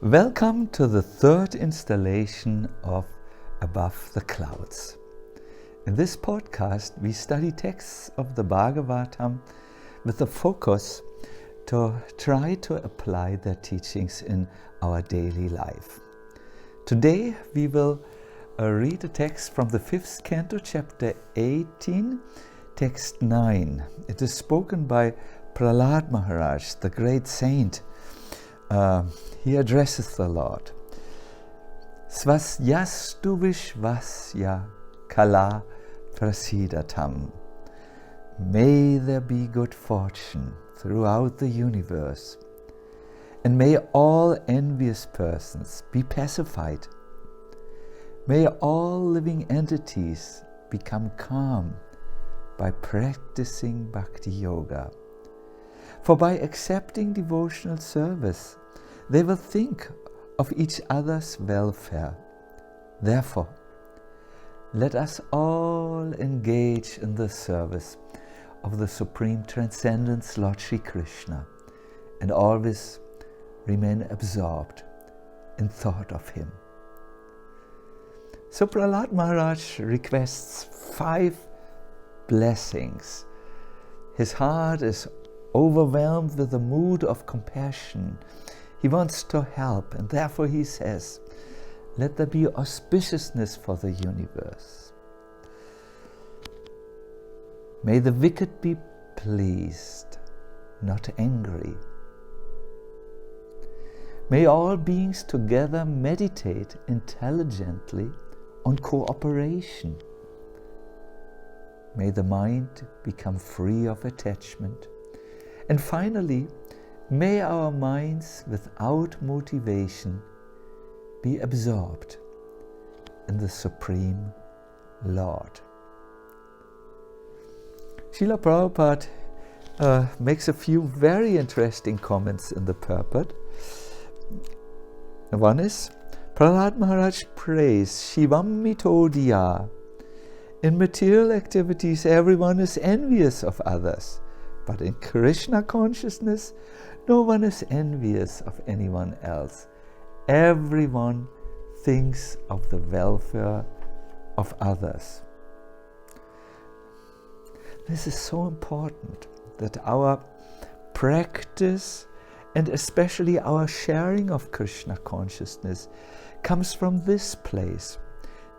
Welcome to the third installation of Above the Clouds. In this podcast, we study texts of the Bhagavatam with a focus to try to apply their teachings in our daily life. Today, we will read a text from the 5th canto, chapter 18, text 9. It is spoken by Prahlād Maharaj, the great saint. He addresses the Lord. Astu viśvasya khalaḥ prasīdatāṁ. May there be good fortune throughout the universe, and may all envious persons be pacified. May all living entities become calm by practicing bhakti-yoga. For by accepting devotional service, they will think of each other's welfare. Therefore, let us all engage in the service of the Supreme Transcendence, Lord Śrī Kṛṣṇa, and always remain absorbed in thought of Him. So Prahlād Maharaj requests 5 blessings. His heart is overwhelmed with a mood of compassion. He wants to help, and therefore he says, let there be auspiciousness for the universe. May the wicked be pleased, not angry. May all beings together meditate intelligently on cooperation. May the mind become free of attachment. And finally, may our minds without motivation be absorbed in the Supreme Lord. Srila Prabhupada makes a few very interesting comments in the purport. One is, Prahlād Maharaj prays śivaṁ mitho dhiyā. In material activities, everyone is envious of others. But in Krishna consciousness, no one is envious of anyone else. Everyone thinks of the welfare of others. This is so important, that our practice and especially our sharing of Krishna consciousness comes from this place.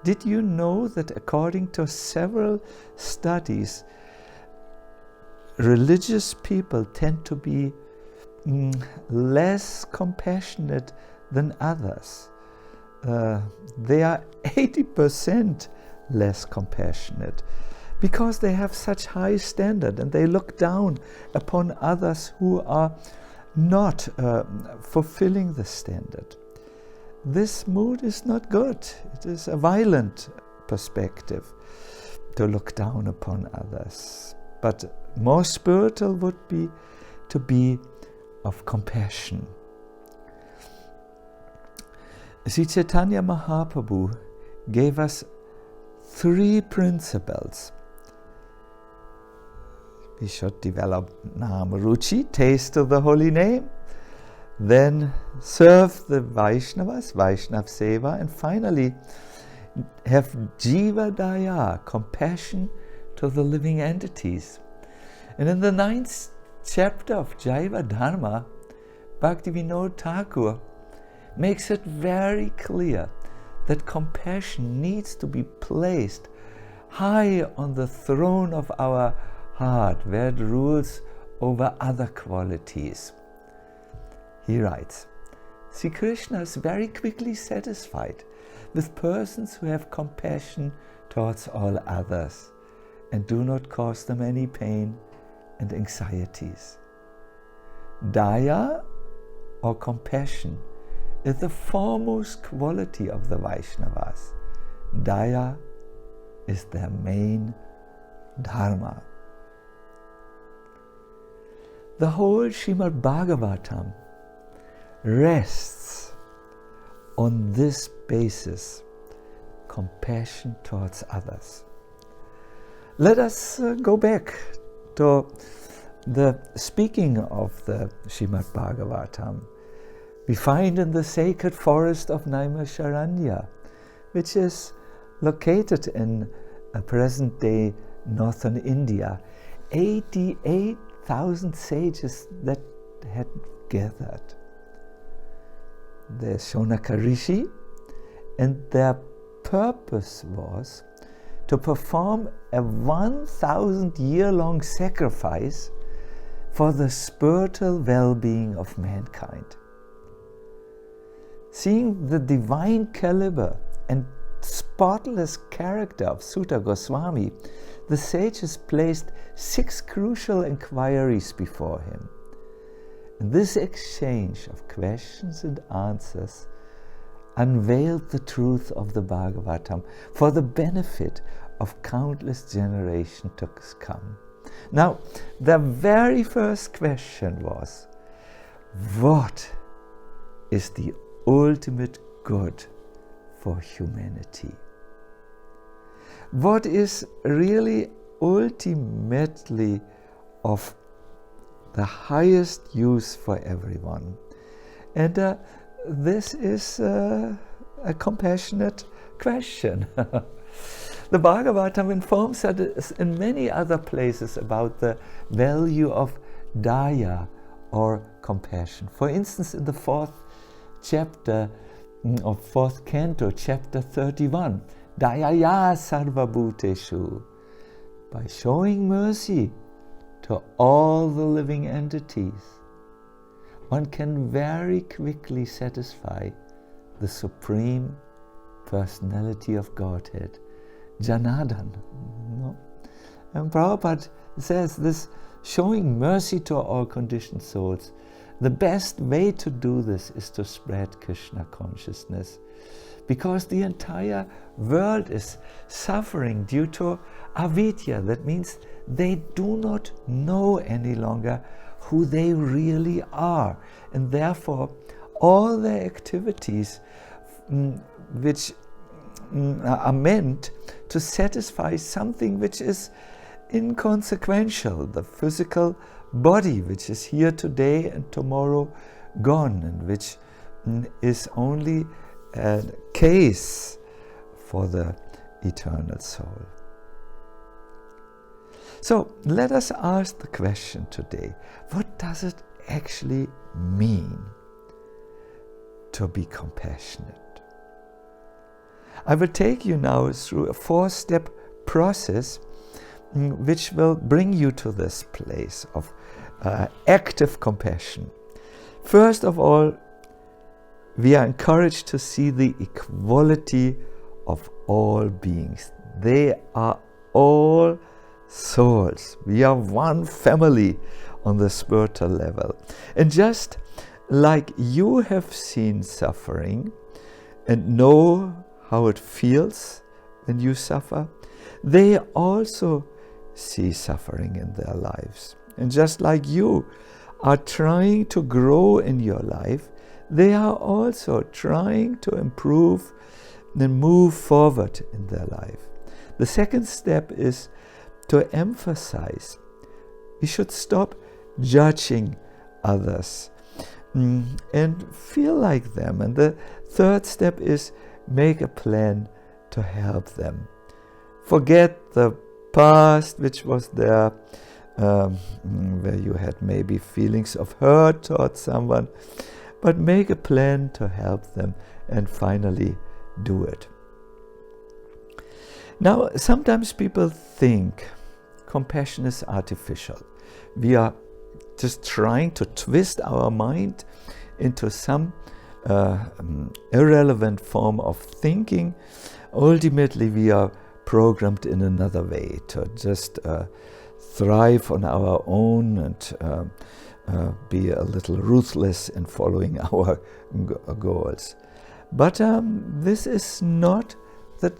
Did you know that according to several studies, religious people tend to be less compassionate than others? They are 80% less compassionate because they have such high standard and they look down upon others who are not fulfilling the standard. This mood is not good. It is a violent perspective to look down upon others. But more spiritual would be to be of compassion. Sri Chaitanya Mahaprabhu gave us 3 principles. We should develop Nama Ruchi, taste of the holy name, then serve the Vaishnavas, Vaishnav Seva, and finally have Jiva Daya, compassion to the living entities. And in the 9th chapter of Jaiva Dharma, Bhaktivinoda Thakur makes it very clear that compassion needs to be placed high on the throne of our heart, where it rules over other qualities. He writes, Śrī Kṛṣṇa is very quickly satisfied with persons who have compassion towards all others and do not cause them any pain and anxieties. Daya, or compassion, is the foremost quality of the Vaishnavas. Daya is their main dharma. The whole Srimad Bhagavatam rests on this basis, compassion towards others. Let us go back to the speaking of the Srimad Bhagavatam. we find in the sacred forest of Naimisharanya, which is located in present-day northern India, 88,000 sages that had gathered. There's Shonaka Rishi, and their purpose was to perform a 1,000-year-long sacrifice for the spiritual well-being of mankind. Seeing the divine caliber and spotless character of Sutta Goswami, the sages placed 6 crucial inquiries before him. And this exchange of questions and answers unveiled the truth of the Bhagavatam for the benefit of countless generations to come. Now, the very first question was, what is the ultimate good for humanity? What is really ultimately of the highest use for everyone? And this is a compassionate question. The Bhagavatam informs us in many other places about the value of dhiyā, or compassion. For instance, in the 4th chapter of 4th canto, chapter 31, dhiyā sarva bhūteshu, by showing mercy to all the living entities, one can very quickly satisfy the Supreme Personality of Godhead, Janardhan. And Prabhupada says this, showing mercy to all conditioned souls, the best way to do this is to spread Krishna consciousness, because the entire world is suffering due to avidya. That means they do not know any longer who they really are, and therefore all their activities which are meant to satisfy something which is inconsequential, the physical body which is here today and tomorrow gone, and which is only a case for the eternal soul. So let us ask the question today, what does it actually mean to be compassionate? I will take you now through a 4-step process which will bring you to this place of active compassion. First of all, we are encouraged to see the equality of all beings. They are all souls. We are one family on the spiritual level. And just like you have seen suffering and know how it feels when you suffer, they also see suffering in their lives. And just like you are trying to grow in your life, they are also trying to improve and move forward in their life. The second step is to emphasize. We should stop judging others and feel like them. And the third step is make a plan to help them. Forget the past which was there, where you had maybe feelings of hurt towards someone, but make a plan to help them and finally do it. Now, sometimes people think compassion is artificial. We are just trying to twist our mind into some irrelevant form of thinking. Ultimately, we are programmed in another way to just thrive on our own and be a little ruthless in following our goals. But this is not the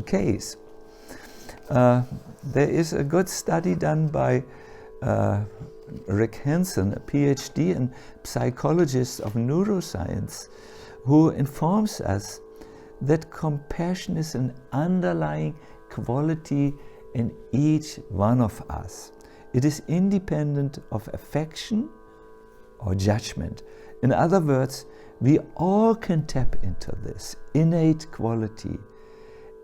case. There is a good study done by Rick Hansen, a PhD and psychologist of neuroscience, who informs us that compassion is an underlying quality in each one of us. It is independent of affection or judgment. In other words, we all can tap into this innate quality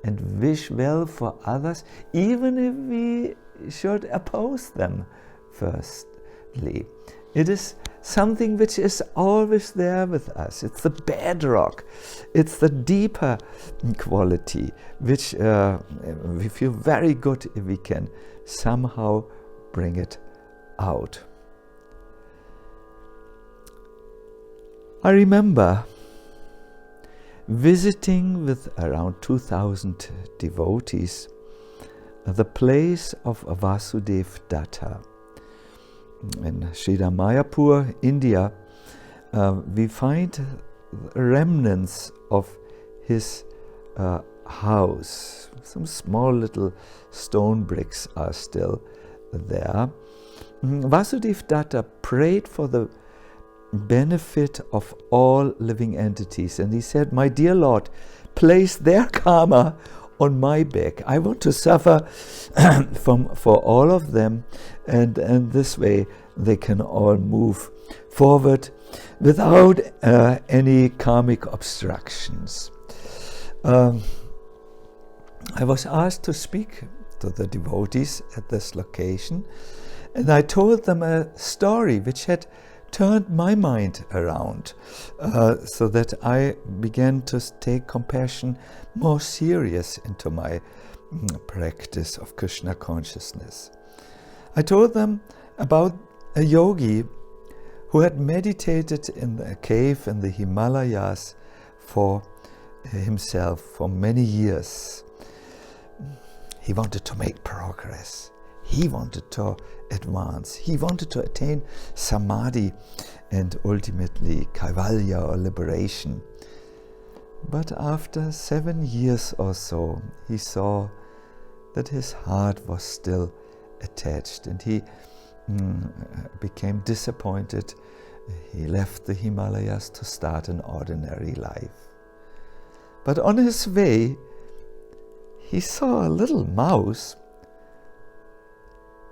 and wish well for others, even if we should oppose them firstly. It is something which is always there with us. It's the bedrock. It's the deeper quality, which we feel very good if we can somehow bring it out. I remember visiting with around 2,000 devotees the place of Vasudeva Datta. In Sri Mayapur, India, we find remnants of his house. Some small little stone bricks are still there. Vasudeva Datta prayed for the benefit of all living entities, and he said, "My dear Lord, place their karma on my back. I want to suffer for all of them, and this way they can all move forward without any karmic obstructions." I was asked to speak to the devotees at this location, and I told them a story which had turned my mind around, so that I began to take compassion more serious into my practice of Krishna consciousness. I told them about a yogi who had meditated in a cave in the Himalayas for himself for many years. He wanted to make progress. He wanted to advance. He wanted to attain samadhi and ultimately kaivalya or liberation. But after 7 years or so, he saw that his heart was still attached, and he became disappointed. He left the Himalayas to start an ordinary life. But on his way, he saw a little mouse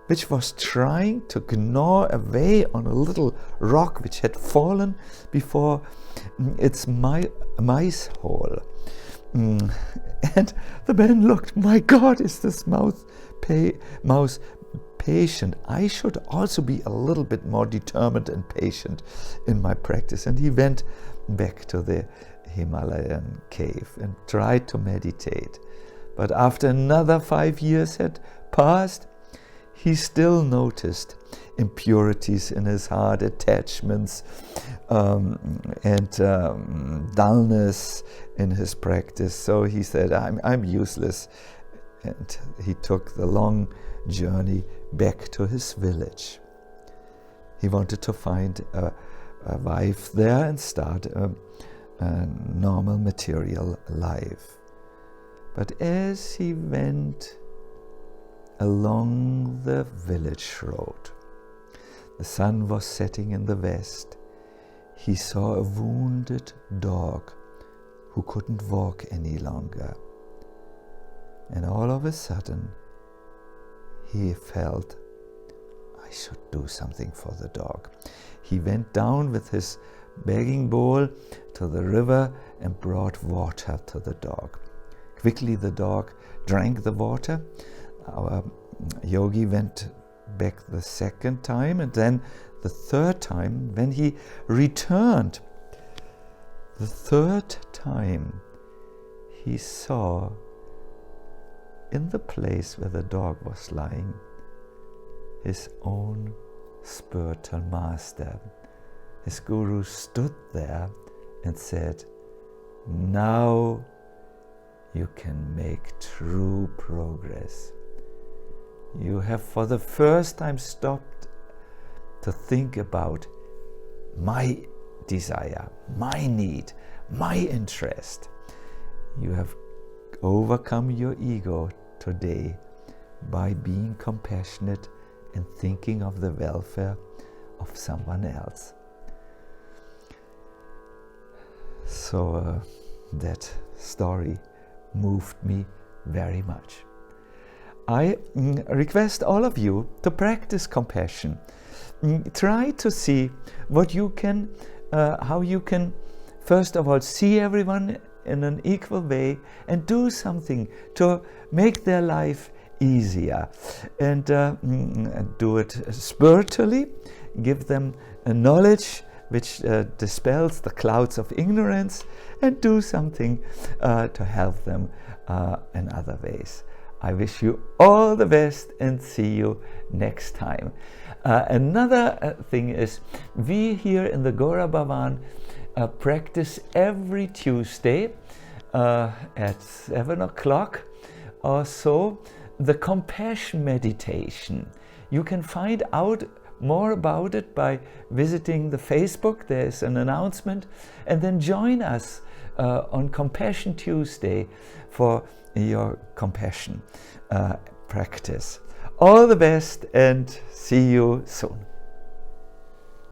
which was trying to gnaw away on a little rock which had fallen before its mice hole. And the man looked, "My God, is this mouse patient? I should also be a little bit more determined and patient in my practice." And he went back to the Himalayan cave and tried to meditate. But after another 5 years had passed, he still noticed impurities in his heart, attachments, and dullness in his practice. So he said, I'm useless. And he took the long journey back to his village. He wanted to find a wife there and start a normal material life. But as he went along the village road, the sun was setting in the west, he saw a wounded dog who couldn't walk any longer. And all of a sudden, he felt, I should do something for the dog. He went down with his begging bowl to the river and brought water to the dog. Quickly the dog drank the water. Our yogi went back the second time, and then the third time. When he returned the third time, he saw in the place where the dog was lying his own spiritual master. His guru stood there and said, "Now you can make true progress. You have for the first time stopped to think about my desire, my need, my interest. You have overcome your ego today by being compassionate and thinking of the welfare of someone else." So that story moved me very much. I request all of you to practice compassion. Try to see what you can how you can, first of all, see everyone in an equal way and do something to make their life easier, and do it spiritually, give them a knowledge which dispels the clouds of ignorance, and do something to help them in other ways. I wish you all the best and see you next time. Another thing is, we here in the Gora Bhavan practice every Tuesday at 7 o'clock or so the compassion meditation. You can find out more about it by visiting the Facebook. There's an announcement, and then join us on Compassion Tuesday for your compassion practice. All the best and see you soon.